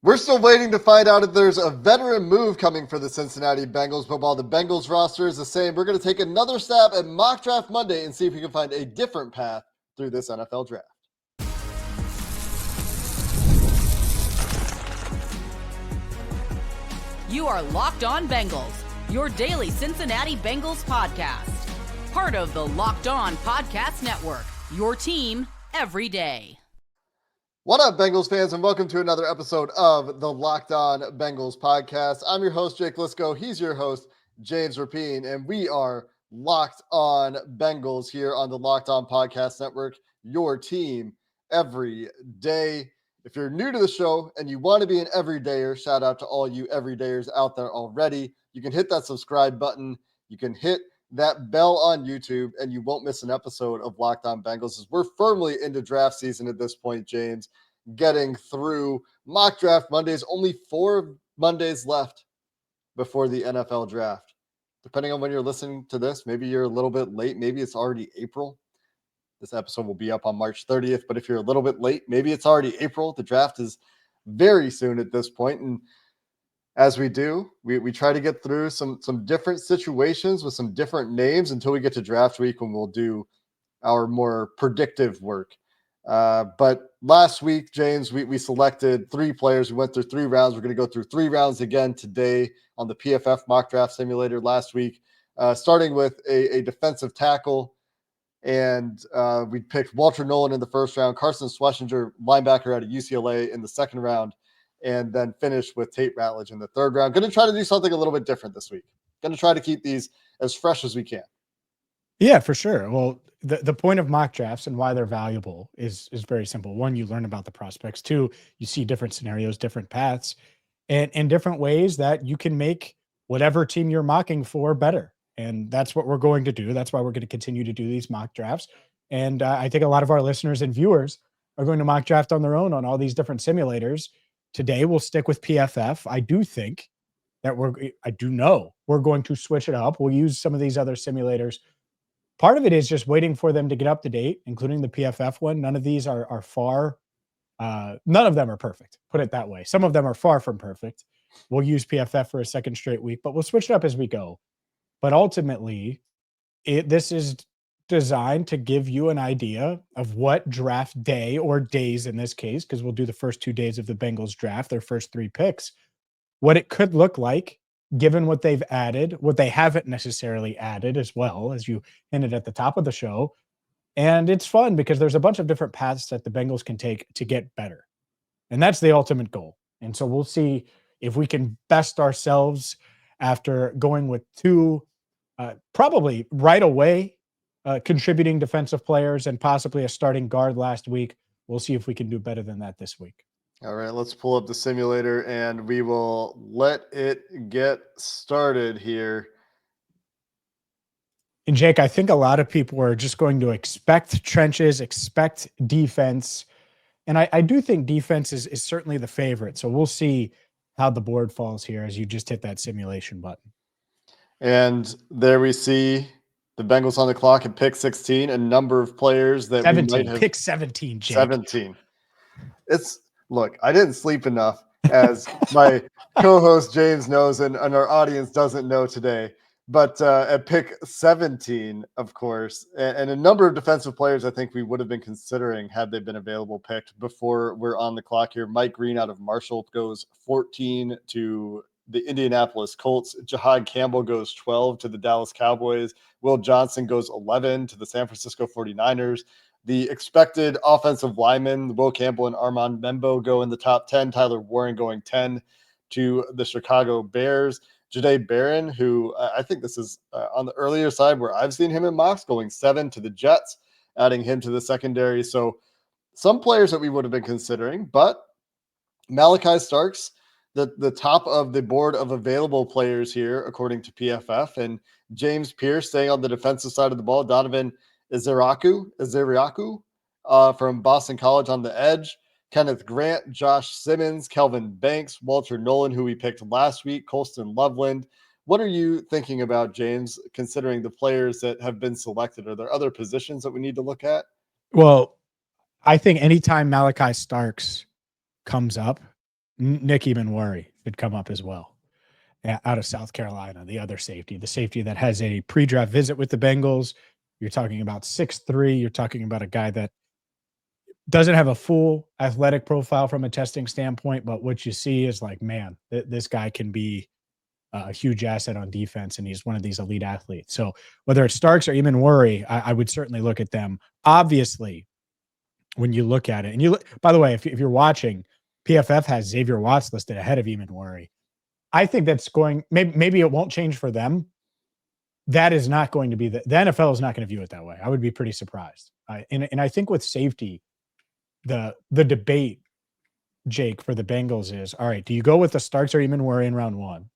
We're still waiting to find out if there's a veteran move coming for the Cincinnati Bengals, but while the Bengals roster is the same, we're going to take another stab at Mock Draft Monday and see if we can find a different path through this NFL draft. You are Locked On Bengals, your daily Cincinnati Bengals podcast. Part of the Locked On Podcast Network, your team every day. What up, Bengals fans, and welcome to another episode of the Locked On Bengals podcast. I'm your host, Jake Liscow. He's your host, James Rapien, and we are Locked On Bengals here on the Locked On Podcast Network, your team every day. If you're new to the show and you want to be an everydayer, shout out to all you everydayers out there already. You can hit that subscribe button. You can hit that bell on YouTube, and you won't miss an episode of Locked On Bengals, as we're firmly into draft season at this point, James, getting through mock draft Mondays. Only 4 Mondays left before the NFL draft. Depending on when you're listening to this, maybe you're a little bit late. Maybe it's already April. This episode will be up on March 30th, but if you're a little bit late, maybe it's already April. The draft is very soon at this point, and as we do, we try to get through some different situations with some different names until we get to draft week, when we'll do our more predictive work. But last week, James, we selected 3 players. We went through 3 rounds. We're going to go through 3 rounds again today on the PFF mock draft simulator last week, starting with a defensive tackle. And we picked Walter Nolan in the first round, Carson Schlesinger, linebacker out of UCLA, in the second round, and then finished with Tate Ratledge in the third round. Going to try to do something a little bit different this week. Going to try to keep these as fresh as we can. Yeah, for sure. Well, the point of mock drafts and why they're valuable is very simple. 1, you learn about the prospects. 2, you see different scenarios, different paths, and different ways that you can make whatever team you're mocking for better. And that's what we're going to do. That's why we're going to continue to do these mock drafts. And I think a lot of our listeners and viewers are going to mock draft on their own on all these different simulators. Today, we'll stick with PFF. I do know we're going to switch it up. We'll use some of these other simulators. Part of it is just waiting for them to get up to date, including the PFF one. None of these are far. None of them are perfect. Put it that way. Some of them are far from perfect. We'll use PFF for a second straight week, but we'll switch it up as we go. But ultimately, this is designed to give you an idea of what draft day, or days in this case, because we'll do the first 2 days of the Bengals draft, their first 3 picks, what it could look like given what they've added, what they haven't necessarily added, as well, as you hinted at the top of the show. And it's fun because there's a bunch of different paths that the Bengals can take to get better. And that's the ultimate goal. And so we'll see if we can best ourselves after going with 2 probably right away contributing defensive players and possibly a starting guard last week. We'll see if we can do better than that this week. All right, let's pull up the simulator and we will let it get started here. And Jake, I think a lot of people are just going to expect trenches, expect defense. And I do think defense is certainly the favorite. So we'll see how the board falls here as you just hit that simulation button. And there we see the Bengals on the clock at pick 16, a number of players that 17, we might have. Pick 17, Jake. 17. Look, I didn't sleep enough, as my co-host James knows and our audience doesn't know today. But at pick 17, of course, and a number of defensive players I think we would have been considering had they been available picked before we're on the clock here. Mike Green out of Marshall goes 14 to the Indianapolis Colts. Jahad Campbell goes 12 to the Dallas Cowboys. Will Johnson goes 11 to the San Francisco 49ers. The expected offensive linemen, Will Campbell and Armand Membo, go in the top 10. Tyler Warren going 10 to the Chicago Bears. Jahdae Barron, who I think this is on the earlier side where I've seen him in mocks, going 7 to the Jets, adding him to the secondary. So some players that we would have been considering, but Malachi Starks, the top of the board of available players here, according to PFF, and James Pierce staying on the defensive side of the ball. Donovan Ezeriaku from Boston College on the edge. Kenneth Grant, Josh Simmons, Kelvin Banks, Walter Nolan, who we picked last week, Colston Loveland. What are you thinking about, James, considering the players that have been selected? Are there other positions that we need to look at? Well, I think anytime Malachi Starks comes up, Nick Umanmielen should come up as well. Out of South Carolina, the other safety, the safety that has a pre-draft visit with the Bengals. You're talking about 6'3". You're talking about a guy that doesn't have a full athletic profile from a testing standpoint, but what you see is like, man, this guy can be a huge asset on defense, and he's one of these elite athletes. So whether it's Starks or Umanmielen, I would certainly look at them. Obviously, when you look at it, and you look, by the way, if you're watching, PFF has Xavier Watts listed ahead of Umanmielen. I think that's going, maybe it won't change for them. That is not going to be the NFL is not going to view it that way. I would be pretty surprised. And I think with safety, the debate, Jake, for the Bengals is, all right, do you go with the Starks or Umanmielen in round 1?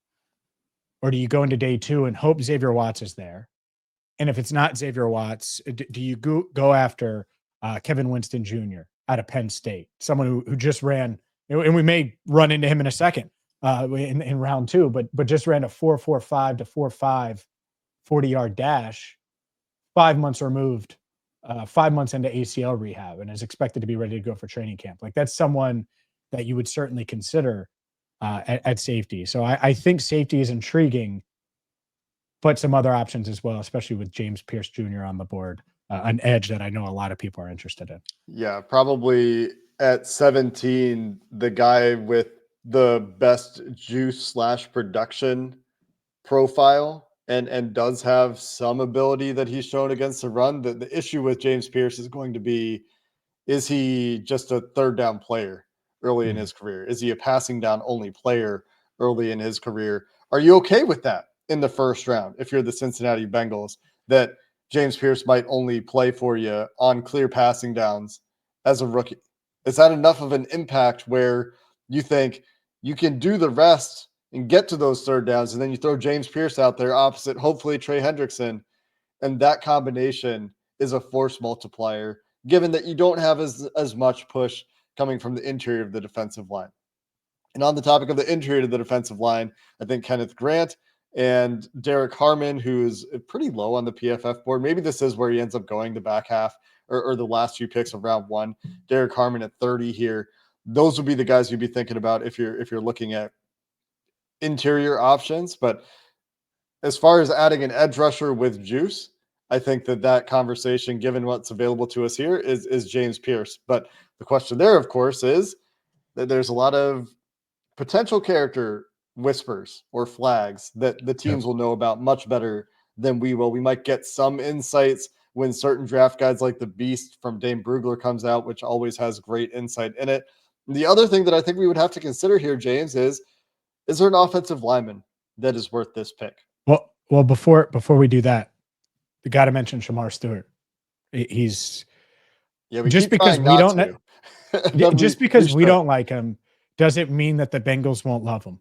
Or do you go into day 2 and hope Xavier Watts is there? And if it's not Xavier Watts, do you go after Kevin Winston Jr. out of Penn State, someone who just ran, and we may run into him in a second in round 2, but just ran a 4.45 to 4.5 40-yard dash, 5 months removed, 5 months into ACL rehab, and is expected to be ready to go for training camp. Like, that's someone that you would certainly consider at safety. So I think safety is intriguing, but some other options as well, especially with James Pierce Jr. on the board, an edge that I know a lot of people are interested in. Yeah, probably at 17, the guy with the best juice / production profile and does have some ability that he's shown against the run. The issue with James Pierce is going to be, is he just a third down player early in his career? Is he a passing down only player early in his career? Are you okay with that in the first round if you're the Cincinnati Bengals, that James Pierce might only play for you on clear passing downs as a rookie? Is that enough of an impact where you think you can do the rest and get to those third downs, and then you throw James Pierce out there opposite, hopefully, Trey Hendrickson, and that combination is a force multiplier, given that you don't have as much push coming from the interior of the defensive line? And on the topic of the interior of the defensive line, I think Kenneth Grant and Derek Harmon, who's pretty low on the PFF board, maybe this is where he ends up going the back half or the last few picks of round 1. Derek Harmon at 30 here. Those would be the guys you'd be thinking about if you're looking at interior options. But as far as adding an edge rusher with juice, I think that conversation, given what's available to us here, is James Pierce. But the question there, of course, is that there's a lot of potential character whispers or flags that the teams will know about much better than we will. We might get some insights when certain draft guides like the Beast from Dane Brugler comes out, which always has great insight in it. The other thing that I think we would have to consider here, James, is there an offensive lineman that is worth this pick? Well, before we do that, we got to mention Shamar Stewart. He's just because we don't just because we don't like him doesn't mean that the Bengals won't love him.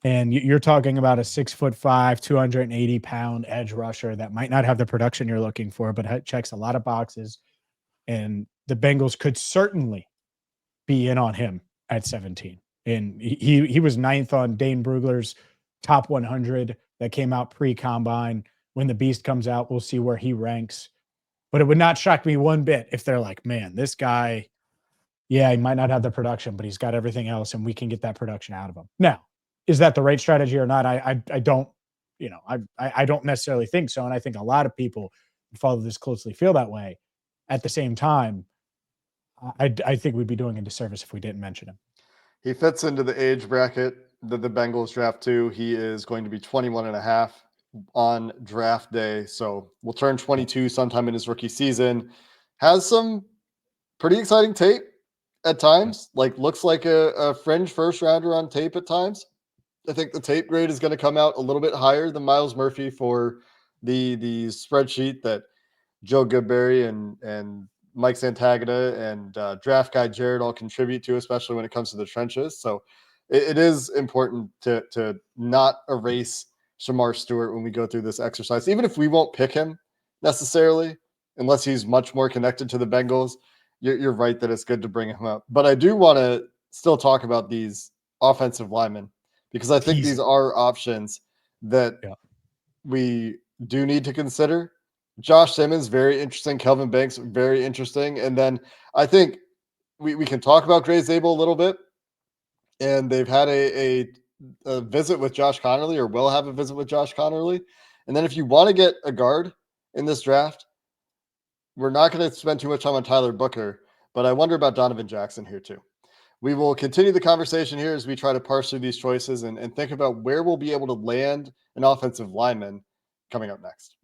And you're talking about a 6'5", 280-pound edge rusher that might not have the production you're looking for, but checks a lot of boxes. And the Bengals could certainly be in on him at 17. And he was 9th on Dane Brugler's top 100 that came out pre-combine. When the Beast comes out, we'll see where he ranks. But it would not shock me one bit if they're like, man, this guy, yeah, he might not have the production, but he's got everything else, and we can get that production out of him. Now, is that the right strategy or not? I don't, I don't necessarily think so. And I think a lot of people who follow this closely feel that way. At the same time, I think we'd be doing a disservice if we didn't mention him. He fits into the age bracket that the Bengals draft to. He is going to be 21 and a half on draft day. So will turn 22 sometime in his rookie season. Has some pretty exciting tape at times, looks like a fringe first rounder on tape at times. I think the tape grade is going to come out a little bit higher than Miles Murphy for the spreadsheet that Joe Goodberry and Mike Santagata and draft guy Jared all contribute to, especially when it comes to the trenches. So it is important to not erase Shamar Stewart when we go through this exercise, even if we won't pick him necessarily, unless he's much more connected to the Bengals. You're right that it's good to bring him up. But I do want to still talk about these offensive linemen, because I think these are options that we do need to consider. Josh Simmons, very interesting. Kelvin Banks, very interesting. And then I think we can talk about Gray Zabel a little bit. and they've had a visit with Josh Connerly, or will have a visit with Josh Connerly. And then if you want to get a guard in this draft, we're not going to spend too much time on Tyler Booker, but I wonder about Donovan Jackson here too. We will continue the conversation here as we try to parse through these choices and think about where we'll be able to land an offensive lineman coming up next.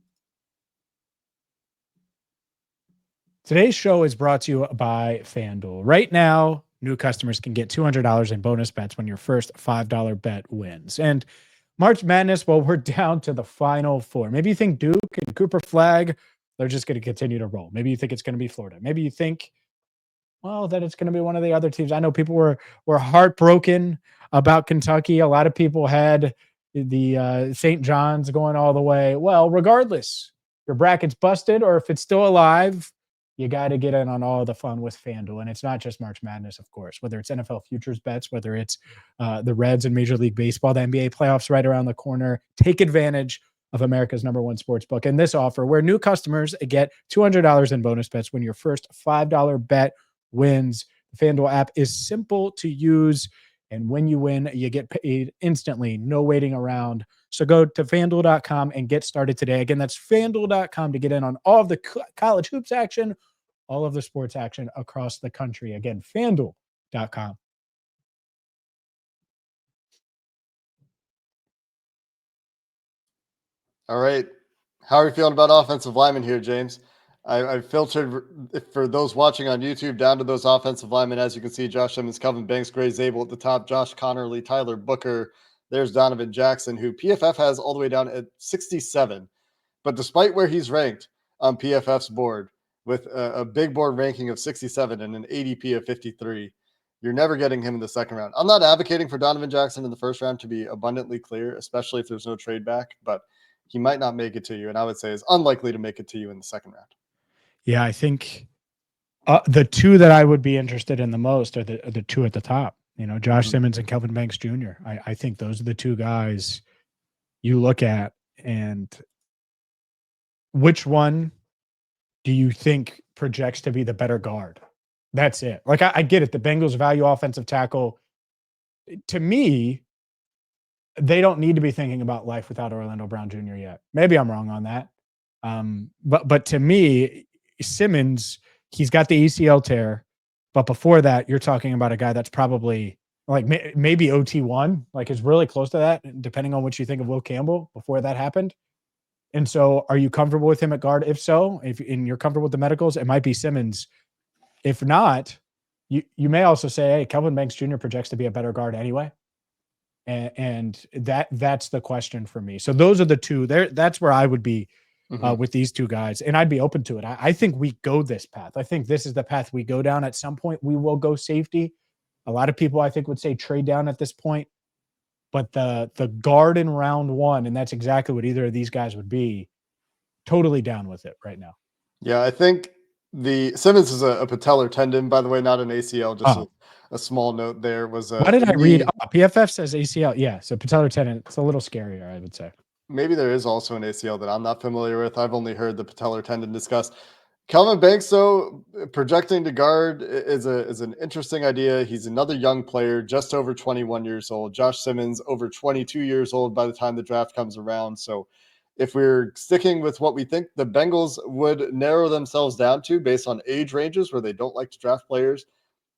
Today's show is brought to you by FanDuel. Right now, new customers can get $200 in bonus bets when your first $5 bet wins. And March Madness, well, we're down to the final four. Maybe you think Duke and Cooper Flag, they're just going to continue to roll. Maybe you think it's going to be Florida. Maybe you think, well, that it's going to be one of the other teams. I know people were heartbroken about Kentucky. A lot of people had the St. John's going all the way. Well, regardless, your bracket's busted, or if it's still alive, you got to get in on all the fun with FanDuel. And it's not just March Madness, of course, whether it's NFL futures bets, whether it's the Reds and Major League Baseball, the NBA playoffs right around the corner. Take advantage of America's #1 sports book. And this offer, where new customers get $200 in bonus bets when your first $5 bet wins. The FanDuel app is simple to use. And when you win, you get paid instantly. No waiting around. So go to FanDuel.com and get started today. Again, that's FanDuel.com to get in on all of the college hoops action, all of the sports action across the country. Again, FanDuel.com. All right. How are you feeling about offensive linemen here, James? I filtered, for those watching on YouTube, down to those offensive linemen. As you can see, Josh Simmons, Kelvin Banks, Gray Zabel at the top, Josh Connerly, Tyler Booker. There's Donovan Jackson, who PFF has all the way down at 67. But despite where he's ranked on PFF's board, with a big board ranking of 67 and an ADP of 53, you're never getting him in the second round. I'm not advocating for Donovan Jackson in the first round, to be abundantly clear, especially if there's no trade back, but he might not make it to you, and I would say is unlikely to make it to you in the second round. Yeah, I think the two that I would be interested in the most are the two at the top. You know, Josh Simmons and Kelvin Banks Jr. I think those are the two guys you look at, and which one do you think projects to be the better guard? That's it. Like, I get it. The Bengals value offensive tackle. To me, they don't need to be thinking about life without Orlando Brown Jr. yet. Maybe I'm wrong on that. But to me, Simmons, he's got the ACL tear. But before that, you're talking about a guy that's probably like maybe OT1, like is really close to that, depending on what you think of Will Campbell before that happened. And so are you comfortable with him at guard? If so, and you're comfortable with the medicals, it might be Simmons. If not, you may also say, hey, Kelvin Banks Jr. projects to be a better guard anyway. And that's the question for me. So those are the two there. That's where I would be with these two guys. And I'd be open to it. I think we go this path. I think this is the path we go down. At some point, we will go safety. A lot of people, I think, would say trade down at this point. But the guard in round one, and that's exactly what either of these guys would be, totally down with it right now. Yeah, I think the Simmons is a patellar tendon, by the way, not an ACL. Just a small note there was. What did I read? PFF says ACL. Yeah, so patellar tendon. It's a little scarier, I would say. Maybe there is also an ACL that I'm not familiar with. I've only heard the patellar tendon discussed. Kelvin Banks, though, projecting to guard is an interesting idea. He's another young player, just over 21 years old. Josh Simmons, over 22 years old by the time the draft comes around. So if we're sticking with what we think the Bengals would narrow themselves down to based on age ranges where they don't like to draft players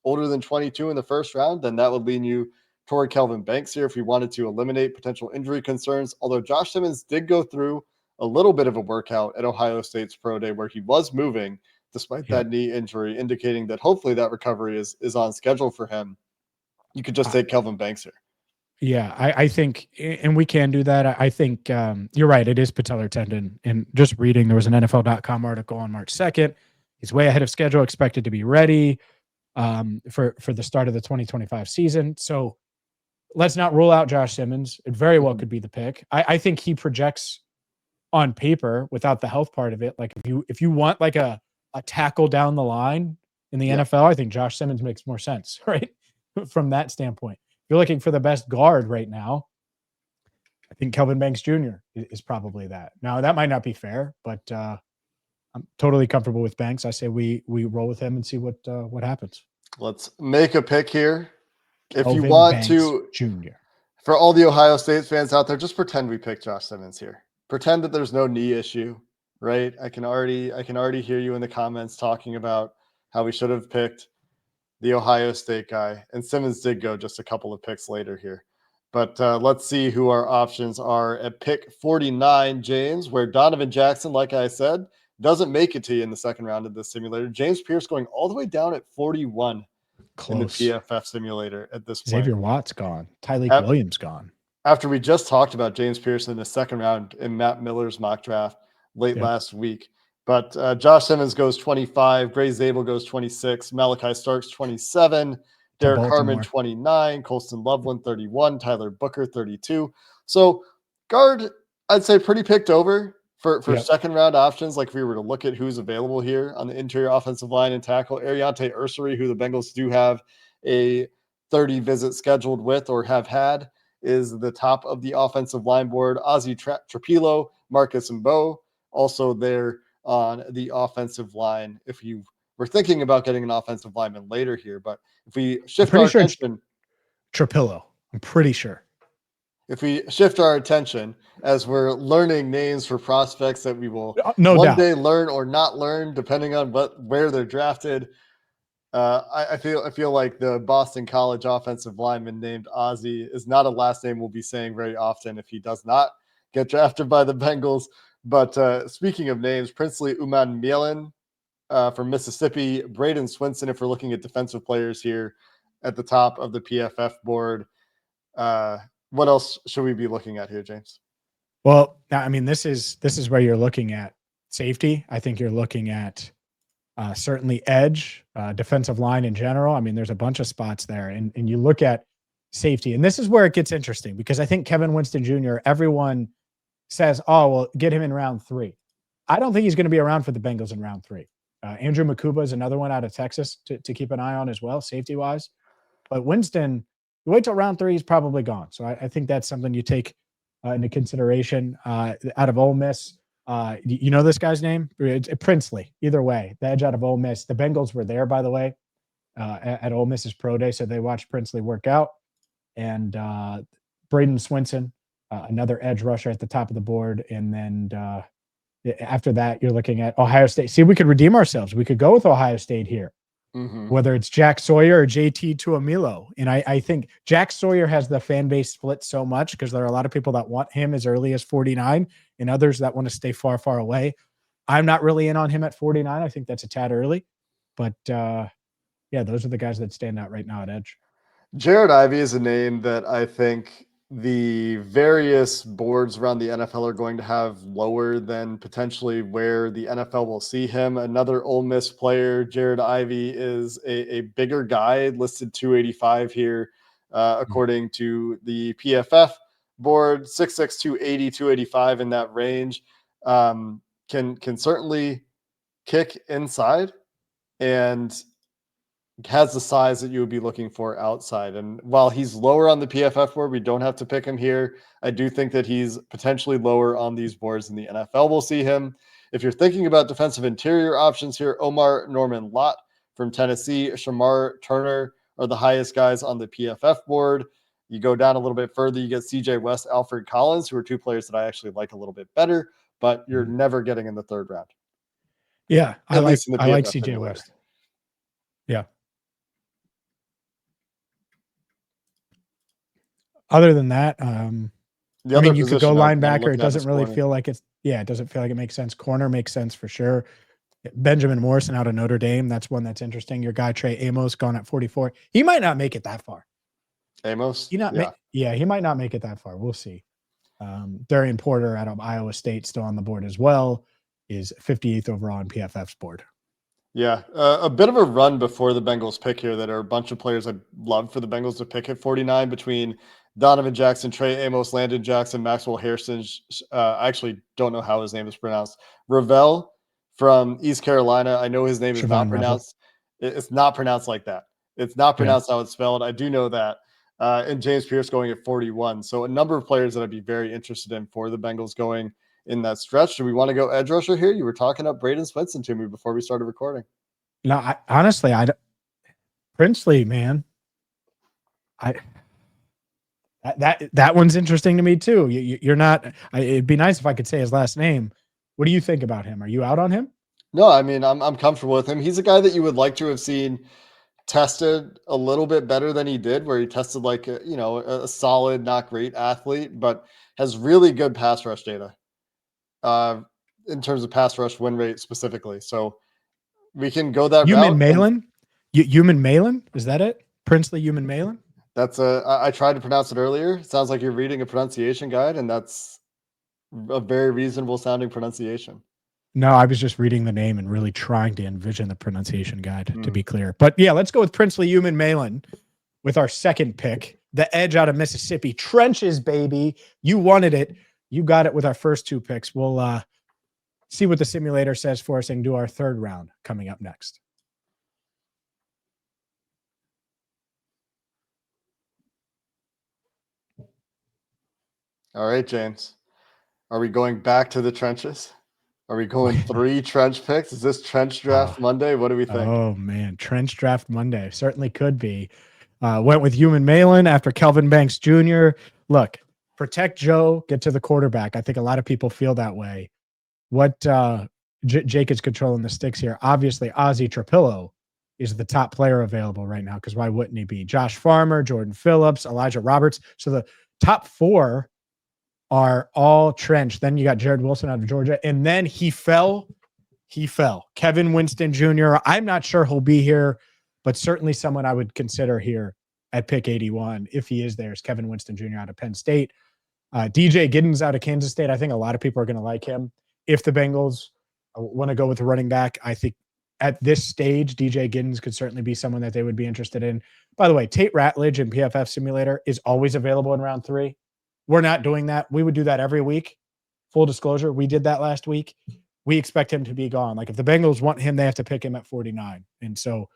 older than 22 in the first round, then that would lean you toward Kelvin Banks here if we wanted to eliminate potential injury concerns. Although Josh Simmons did go through a little bit of a workout at Ohio State's pro day where he was moving despite that knee injury, indicating that hopefully that recovery is on schedule for him. You could just take Kelvin Banks here. Yeah, I think, and we can do that. I think you're right. It is patellar tendon. And just reading, there was an NFL.com article on March 2nd. He's way ahead of schedule, expected to be ready for the start of the 2025 season. So let's not rule out Josh Simmons. It very well could be the pick. I think he projects on paper without the health part of it. Like if you want like a tackle down the line in the NFL, I think Josh Simmons makes more sense, right? From that standpoint. If you're looking for the best guard right now, I think Kelvin Banks Jr. is probably that. Now that might not be fair, but I'm totally comfortable with Banks. I say we roll with him and see what happens. Let's make a pick here. If you Kelvin want Banks to, Jr. for all the Ohio State fans out there, just pretend we picked Josh Simmons here. Pretend that there's no knee issue, right? I can already hear you in the comments talking about how we should have picked the Ohio State guy, and Simmons did go just a couple of picks later here. But let's see who our options are at pick 49, James, where Donovan Jackson, like I said, doesn't make it to you in the second round of this simulator. James Pierce going all the way down at 41 in the Close. PFF simulator at this point. Xavier Watts gone. Tyreek Williams gone. After we just talked about James Pierce in the second round in Matt Miller's mock draft late last week. But Josh Simmons goes 25, Gray Zabel goes 26, Malachi Starks 27, Derek Harmon 29, Colston Loveland 31, Tyler Booker 32. So guard, I'd say pretty picked over for second round options. Like if we were to look at who's available here on the interior offensive line and tackle, Ariante Ursary, who the Bengals do have a 30 visit scheduled with or have had, is the top of the offensive line board. Ozzie Trapilo, Marcus Mbo, also there on the offensive line. If you were thinking about getting an offensive lineman later here, but if we shift our attention, Trapilo, I'm pretty sure. If we shift our attention as we're learning names for prospects that we will one day learn or not learn, depending on where they're drafted. I feel like the Boston College offensive lineman named Ozzie is not a last name we'll be saying very often if he does not get drafted by the Bengals. But speaking of names, Princely Umanmielen from Mississippi, Braden Swinson, if we're looking at defensive players here at the top of the PFF board. What else should we be looking at here, James? Well, I mean, this is where you're looking at safety. I think you're looking at certainly edge, defensive line in general. I mean, there's a bunch of spots there, and you look at safety, and this is where it gets interesting because I think Kevin Winston Jr., everyone says, oh, well, get him in round 3. I don't think he's going to be around for the Bengals in round 3. Andrew Makuba is another one out of Texas to keep an eye on as well, safety-wise. But Winston, you wait till round 3, he's probably gone. So I think that's something you take into consideration. Out of Ole Miss, you know this guy's name? It's Princely. Either way, the edge out of Ole Miss. The Bengals were there, by the way, at Ole Miss's pro day, so they watched Princely work out. And Braden Swinson, another edge rusher at the top of the board. And then after that, you're looking at Ohio State. See, we could redeem ourselves. We could go with Ohio State here. Mm-hmm. Whether it's Jack Sawyer or JT Tuamilo. And I think Jack Sawyer has the fan base split so much because there are a lot of people that want him as early as 49 and others that want to stay far, far away. I'm not really in on him at 49. I think that's a tad early. But, yeah, those are the guys that stand out right now at edge. Jared Ivey is a name that I think the various boards around the NFL are going to have lower than potentially where the NFL will see him. Another Ole Miss player, Jared Ivey, is a bigger guy, listed 285 here, according to the PFF board, 6'6", 280, 285 in that range. Can certainly kick inside and has the size that you would be looking for outside. And while he's lower on the PFF board, we don't have to pick him here. I do think that he's potentially lower on these boards in the NFL. We'll see him. If you're thinking about defensive interior options here, Omar Norman Lott from Tennessee, Shamar Turner are the highest guys on the PFF board. You go down a little bit further, you get CJ West, Alfred Collins, who are two players that I actually like a little bit better, but you're never getting in the third round. Yeah, I like CJ West. Yeah. Other than that, I mean, you could go linebacker. It doesn't really feel like it doesn't feel like it makes sense. Corner makes sense for sure. Benjamin Morrison out of Notre Dame. That's one that's interesting. Your guy, Trey Amos, gone at 44. He might not make it that far. Amos? He might not make it that far. We'll see. Darian Porter out of Iowa State still on the board as well, is 58th overall on PFF's board. Yeah, a bit of a run before the Bengals pick here that are a bunch of players I'd love for the Bengals to pick at 49 between Donovan Jackson, Trey Amos, Landon Jackson, Maxwell Harrison. I actually don't know how his name is pronounced. Ravel from East Carolina. I know his name is not pronounced. It's not pronounced like that. It's not pronounced how it's spelled. I do know that. And James Pierce going at 41. So a number of players that I'd be very interested in for the Bengals going in that stretch. Do we want to go edge rusher here? You were talking up Braden Swinson to me before we started recording. No, honestly, Princely, man. That one's interesting to me too. You're not. It'd be nice if I could say his last name. What do you think about him? Are you out on him? No, I mean, I'm comfortable with him. He's a guy that you would like to have seen tested a little bit better than he did, where he tested like a solid, not great athlete, but has really good pass rush data uh, in terms of pass rush win rate specifically. So we can go that route. Umanmielen? Umanmielen? Is that it? Princely Umanmielen? That's I tried to pronounce it earlier. Sounds like you're reading a pronunciation guide, and that's a very reasonable sounding pronunciation. No, I was just reading the name and really trying to envision the pronunciation guide, to be clear. But yeah, let's go with Princely Umanmielen with our second pick. The edge out of Mississippi. Trenches, baby. You wanted it. You got it with our first two picks. We'll see what the simulator says for us and do our third round coming up next. All right, James. Are we going back to the trenches? Are we going 3 trench picks? Is this trench draft Monday? What do we think? Oh, man. Trench draft Monday. Certainly could be. Went with Umanmielen after Kelvin Banks Jr. Look, protect Joe, get to the quarterback. I think a lot of people feel that way. What Jake is controlling the sticks here. Obviously, Ozzie Trapillo is the top player available right now, because why wouldn't he be? Josh Farmer, Jordan Phillips, Elijah Roberts. So the top 4 are all trench. Then you got Jared Wilson out of Georgia. And then he fell. Kevin Winston Jr. I'm not sure he'll be here, but certainly someone I would consider here at pick 81, if he is there, is Kevin Winston Jr. out of Penn State. DJ Giddens out of Kansas State. I think a lot of people are going to like him. If the Bengals want to go with the running back, I think at this stage, DJ Giddens could certainly be someone that they would be interested in. By the way, Tate Ratledge in PFF Simulator is always available in round 3. We're not doing that. We would do that every week. Full disclosure, we did that last week. We expect him to be gone. Like, if the Bengals want him, they have to pick him at 49. And so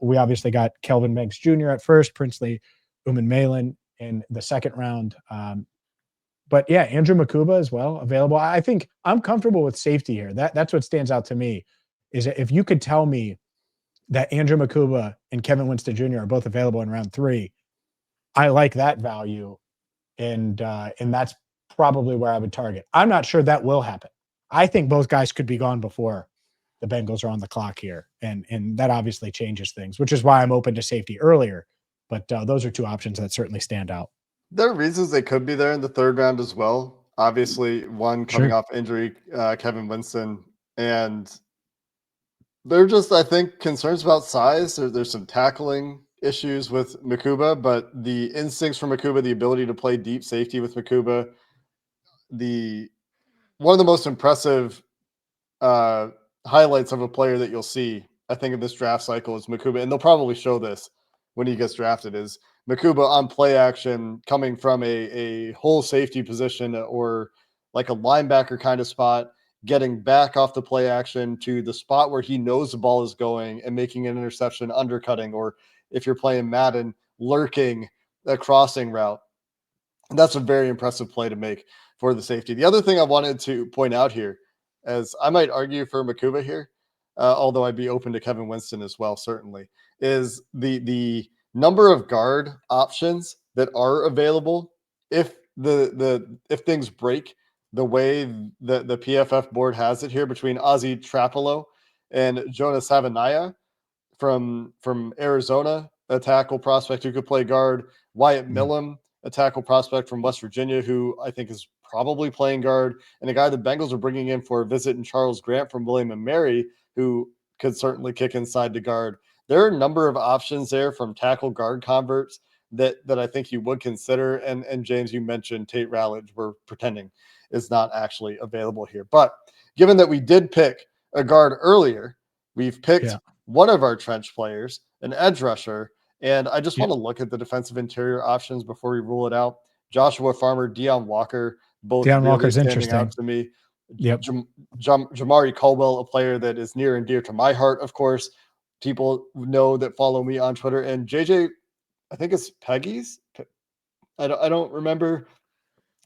we obviously got Kelvin Banks Jr. at first, Princely Umanmielen in the second round. But yeah, Andrew Makuba as well available. I think I'm comfortable with safety here. That's what stands out to me, is that if you could tell me that Andrew Makuba and Kevin Winston Jr. are both available in round 3, I like that value. And that's probably where I would target. I'm not sure that will happen. I think both guys could be gone before the Bengals are on the clock here. And that obviously changes things, which is why I'm open to safety earlier. But those are 2 options that certainly stand out. There are reasons they could be there in the 3rd round as well. Obviously, one coming off injury, Kevin Winston, and they're just, I think, concerns about size. There's some tackling issues with Makuba, but the instincts for Makuba, the ability to play deep safety with Makuba, one of the most impressive highlights of a player that you'll see, I think, in this draft cycle is Makuba, and they'll probably show this when he gets drafted, is Makuba on play action coming from a whole safety position or like a linebacker kind of spot, getting back off the play action to the spot where he knows the ball is going and making an interception, undercutting, or if you're playing Madden, lurking a crossing route. And that's a very impressive play to make for the safety. The other thing I wanted to point out here, as I might argue for Makuba here, although I'd be open to Kevin Winston as well, certainly, is the number of guard options that are available if if things break the way the PFF board has it here between Ozzie Trapillo and Jonas Savanaya from Arizona, a tackle prospect who could play guard, Wyatt Millam, a tackle prospect from West Virginia, who I think is probably playing guard, and a guy the Bengals are bringing in for a visit, in Charles Grant from William and Mary, who could certainly kick inside to guard. There are a number of options there from tackle guard converts that I think you would consider. And James, you mentioned Tate Ratledge, we're pretending is not actually available here. But given that we did pick a guard earlier, we've picked one of our trench players, an edge rusher, and I just want to look at the defensive interior options before we rule it out. Joshua Farmer, Deion Walker, both Deion really Walker's standing interesting out to me. Yep. Jamari Caldwell, a player that is near and dear to my heart, of course. People know that follow me on Twitter. And JJ, I think it's Peggy's. I don't remember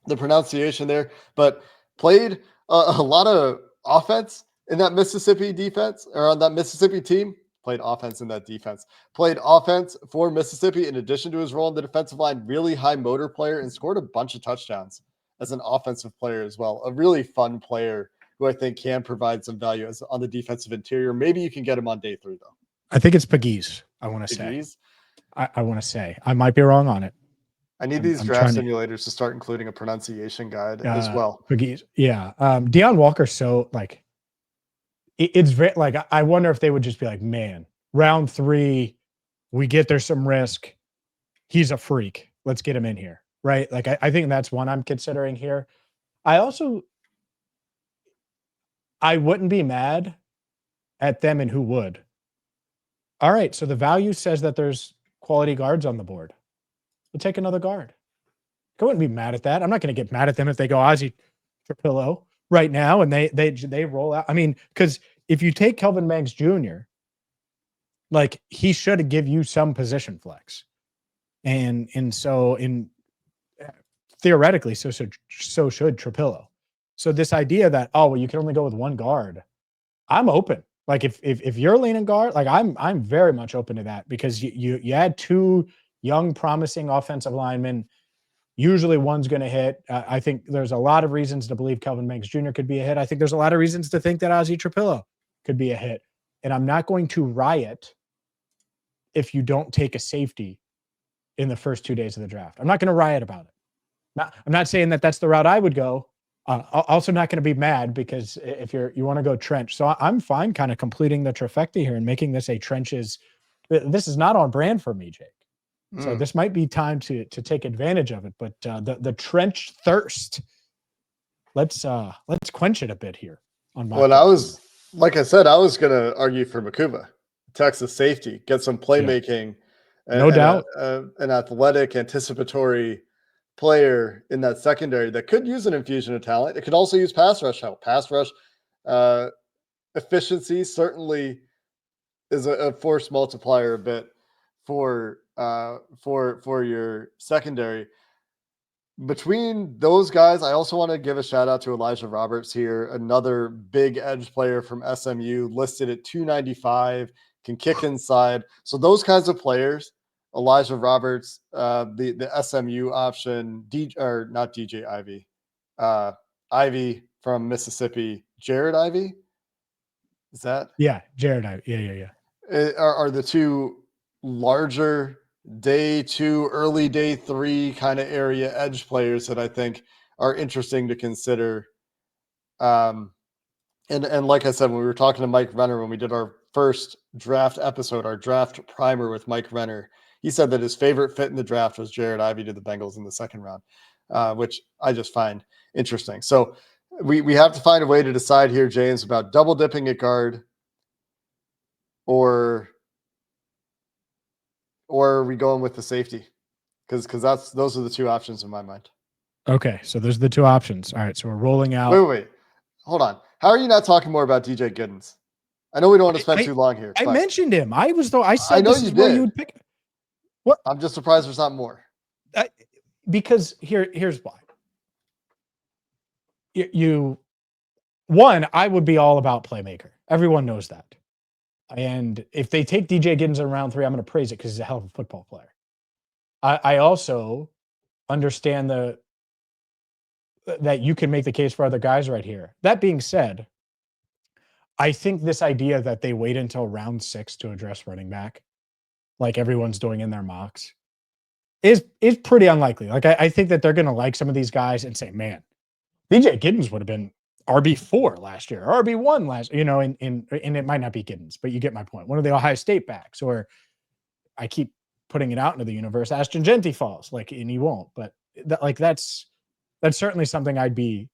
the pronunciation there, but played a lot of offense in that Mississippi defense or on that Mississippi team. played offense in that defense. Played offense for Mississippi in addition to his role in the defensive line. Really high motor player and scored a bunch of touchdowns as an offensive player as well. A really fun player who I think can provide some value as on the defensive interior. Maybe you can get him on day 3 though. I think it's Pegues. I want to say. I want to say. I might be wrong on it. I need these draft simulators to start including a pronunciation guide as well. Pegues. Yeah. Deion Walker. So like, it's very like, I wonder if they would just be like, man, round 3, we get there's some risk. He's a freak. Let's get him in here. Right. Like, I think that's one I'm considering here. I wouldn't be mad at them, and who would. All right. So the value says that there's quality guards on the board. We'll take another guard. I wouldn't be mad at that. I'm not going to get mad at them if they go Ozzie Trapillo right now and they roll out. I mean, because if you take Kelvin Banks Jr., like, he should give you some position flex, and so theoretically, so should Trapillo. So this idea that, oh well, you can only go with one guard, I'm open. Like, if you're leaning guard, like, I'm very much open to that, because you add 2 young, promising offensive linemen. Usually one's going to hit. I think there's a lot of reasons to believe Kelvin Banks Jr. could be a hit. I think there's a lot of reasons to think that Ozzie Trapillo could be a hit. And I'm not going to riot if you don't take a safety in the first 2 days of the draft. I'm not going to riot about it. I'm not saying that that's the route I would go. Also not going to be mad, because if you want to go trench. So I'm fine kind of completing the trifecta here and making this a trenches. This is not on brand for me, Jake. So this might be time to take advantage of it, but the trench thirst, let's quench it a bit here. On my I was, like I said, I was going to argue for Makuba, Texas safety, get some playmaking, no doubt, an athletic, anticipatory player in that secondary that could use an infusion of talent. It could also use pass rush help. Pass rush efficiency certainly is a force multiplier a bit for your secondary. Between those guys, I also want to give a shout out to Elijah Roberts here, another big edge player from SMU, listed at 295, can kick inside. So those kinds of players, Elijah Roberts, the SMU option, not DJ Ivy, Ivy from Mississippi, Jared Ivy, is that? Yeah, Jared Ivy. Yeah. Are the 2 larger day 2, early day 3 kind of area edge players that I think are interesting to consider. And like I said, when we were talking to Mike Renner, when we did our first draft episode, our draft primer with Mike Renner, he said that his favorite fit in the draft was Jared Ivey to the Bengals in the 2nd round, which I just find interesting. So we have to find a way to decide here, James, about double dipping at guard, or are we going with the safety? Because those are the 2 options in my mind. Okay, so there's the 2 options. All right, so we're rolling out. Wait. Hold on. How are you not talking more about DJ Giddens? I know we don't want to spend too long here. I mentioned him. I said I know this you is where did. you would pick. What? I'm just surprised there's not more. Because here's why. One, I would be all about playmaker. Everyone knows that. And if they take DJ Giddens in round 3, I'm going to praise it because he's a hell of a football player. I also understand that you can make the case for other guys right here. That being said, I think this idea that they wait until round 6 to address running back, like everyone's doing in their mocks, is pretty unlikely. Like, I think that they're going to like some of these guys and say, man, DJ Giddens would have been RB4 last year, or RB1 last, and it might not be Giddens, but you get my point. One of the Ohio State backs, or I keep putting it out into the universe, Ashton Genty falls, and he won't, but that's certainly something I'd be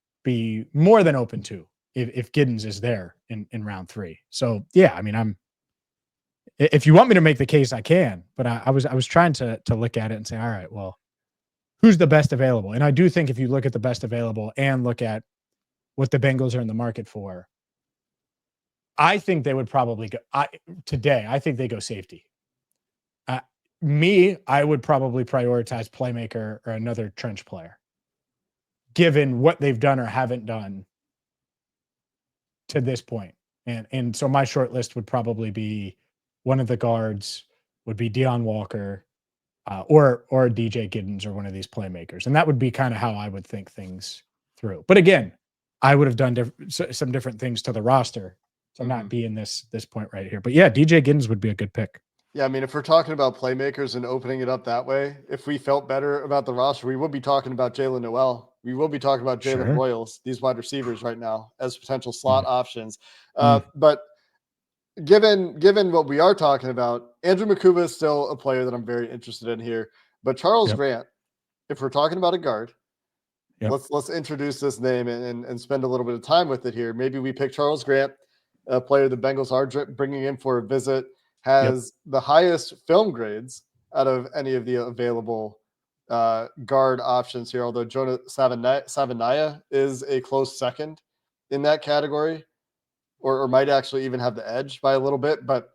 more than open to if Giddens is there in round 3. So yeah, I mean, if you want me to make the case, I can, but I was trying to look at it and say, all right, well, who's the best available? And I do think if you look at the best available and look at what the Bengals are in the market for, I think they would probably go today. I think they go safety. I would probably prioritize playmaker or another trench player, given what they've done or haven't done to this point. And so my short list would probably be one of the guards would be Deion Walker, or DJ Giddens or one of these playmakers. And that would be kind of how I would think things through. But again, I would have done some different things to the roster to not be in this point right here. But yeah, DJ Giddens would be a good pick. Yeah, I mean, if we're talking about playmakers and opening it up that way, if we felt better about the roster, we would be talking about Jalen Noel. We will be talking about Jalen Royals, these wide receivers right now as potential slot options. But given what we are talking about, Andrew Makuba is still a player that I'm very interested in here. But Charles Grant, if we're talking about a guard, let's introduce this name and spend a little bit of time with it here. Maybe we pick Charles Grant, a player the Bengals are bringing in for a visit, has the highest film grades out of any of the available guard options here, although Jonah Savania is a close second in that category. Or might actually even have the edge by a little bit, but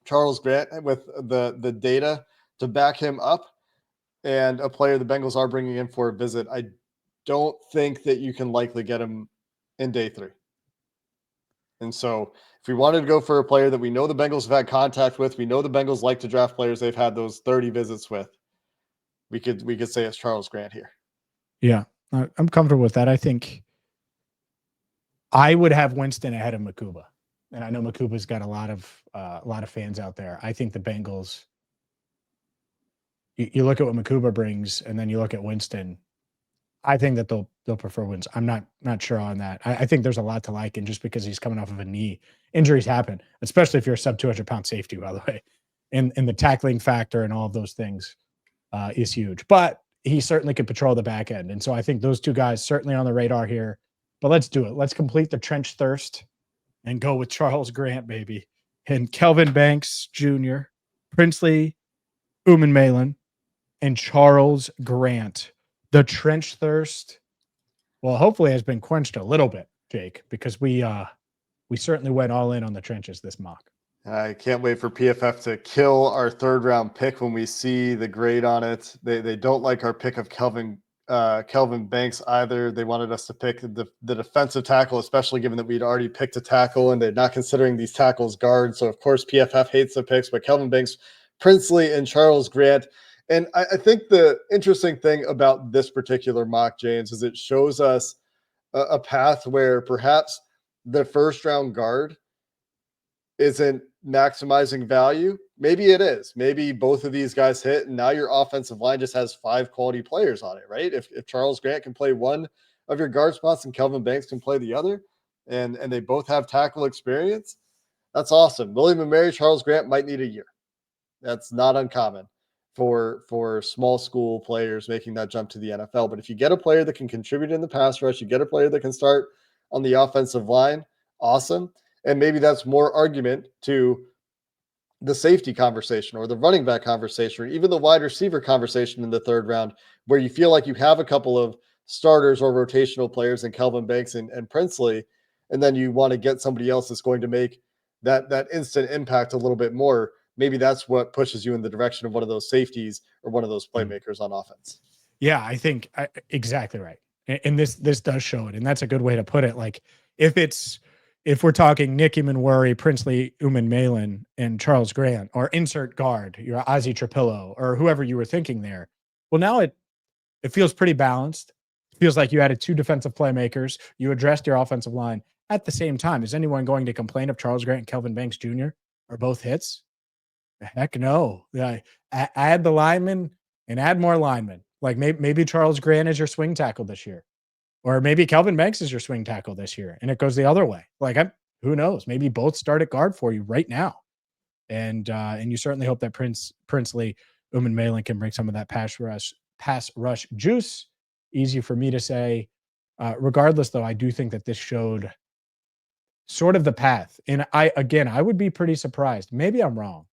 Charles Grant with the data to back him up, and a player the Bengals are bringing in for a visit, I don't think that you can likely get him in day 3. And so if we wanted to go for a player that we know the Bengals have had contact with, we know the Bengals like to draft players they've had those 30 visits with, we could say it's Charles Grant here. Yeah, I'm comfortable with that. I think I would have Winston ahead of Makuba, and I know Makuba's got a lot of fans out there. I think the Bengals. You look at what Makuba brings, and then you look at Winston. I think that they'll prefer Winston. I'm not sure on that. I think there's a lot to like, and just because he's coming off of a knee, injuries happen, especially if you're a sub 200-pound safety, by the way, and the tackling factor and all of those things is huge. But he certainly could patrol the back end, and so I think those two guys certainly on the radar here. But let's do it. Let's complete the trench thirst and go with Charles Grant, baby. And Kelvin Banks Jr., Princely Umanmielen, and Charles Grant. The trench thirst, well, hopefully has been quenched a little bit, Jake, because we certainly went all in on the trenches this mock. I can't wait for PFF to kill our 3rd round pick when we see the grade on it. They don't like our pick of Kelvin Banks either. They wanted us to pick the defensive tackle, especially given that we'd already picked a tackle, and they're not considering these tackles guards. So of course PFF hates the picks, but Kelvin Banks, Princely, and Charles Grant. And I think the interesting thing about this particular mock, James, is it shows us a path where perhaps the 1st round guard isn't maximizing value. Maybe it is. Maybe both of these guys hit, and now your offensive line just has 5 quality players on it, right? If Charles Grant can play one of your guard spots and Kelvin Banks can play the other, and they both have tackle experience, that's awesome. William & Mary, Charles Grant might need a year. That's not uncommon for small school players making that jump to the NFL. But if you get a player that can contribute in the pass rush, you get a player that can start on the offensive line, awesome. And maybe that's more argument to the safety conversation or the running back conversation or even the wide receiver conversation in the 3rd round, where you feel like you have a couple of starters or rotational players in Kelvin Banks and Princely, and then you want to get somebody else that's going to make that instant impact a little bit more. Maybe that's what pushes you in the direction of one of those safeties or one of those playmakers on offense. Yeah, I think exactly right. And this does show it. And that's a good way to put it. Like if we're talking Nick Emanwari, Princely Umanmielen, and Charles Grant, or insert guard, your Ozzie Trapillo, or whoever you were thinking there. Well, now it feels pretty balanced. It feels like you added 2 defensive playmakers. You addressed your offensive line at the same time. Is anyone going to complain if Charles Grant and Kelvin Banks Jr. are both hits? Heck no. Add the linemen and add more linemen. Like maybe Charles Grant is your swing tackle this year, or maybe Kelvin Banks is your swing tackle this year, and it goes the other way. Like who knows? Maybe both start at guard for you right now, and you certainly hope that Princely Umanmielen can bring some of that pass rush juice. Easy for me to say. Regardless, though, I do think that this showed sort of the path, and I would be pretty surprised. Maybe I'm wrong.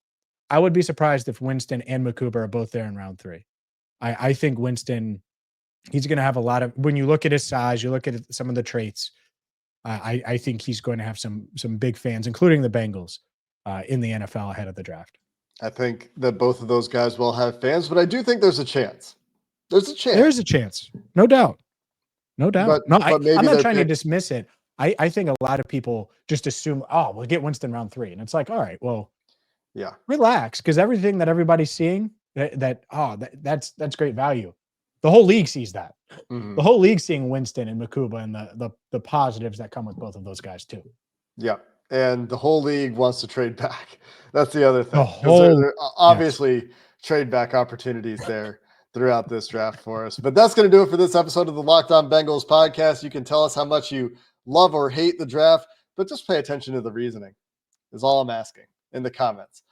I would be surprised if Winston and Makuba are both there in round 3. I think Winston, he's going to have a lot of, when you look at his size, you look at some of the traits, I think he's going to have some big fans, including the Bengals, in the NFL ahead of the draft. I think that both of those guys will have fans, but I do think there's a chance. There's a chance. No doubt. But I'm not trying to dismiss it. I think a lot of people just assume, we'll get Winston round 3. And it's like, all right, well, Yeah. Relax, because everything that everybody's seeing that's great value. The whole league sees that. Mhm. The whole league seeing Winston and Makuba and the positives that come with both of those guys too. Yeah. And the whole league wants to trade back. That's the other thing. The 'Cause whole there obviously trade back opportunities there throughout this draft for us. But that's going to do it for this episode of the Locked On Bengals podcast. You can tell us how much you love or hate the draft, but just pay attention to the reasoning is all I'm asking in the comments.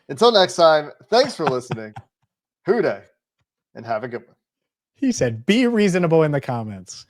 Until next time, thanks for listening. Hoo day, and have a good one. He said, be reasonable in the comments.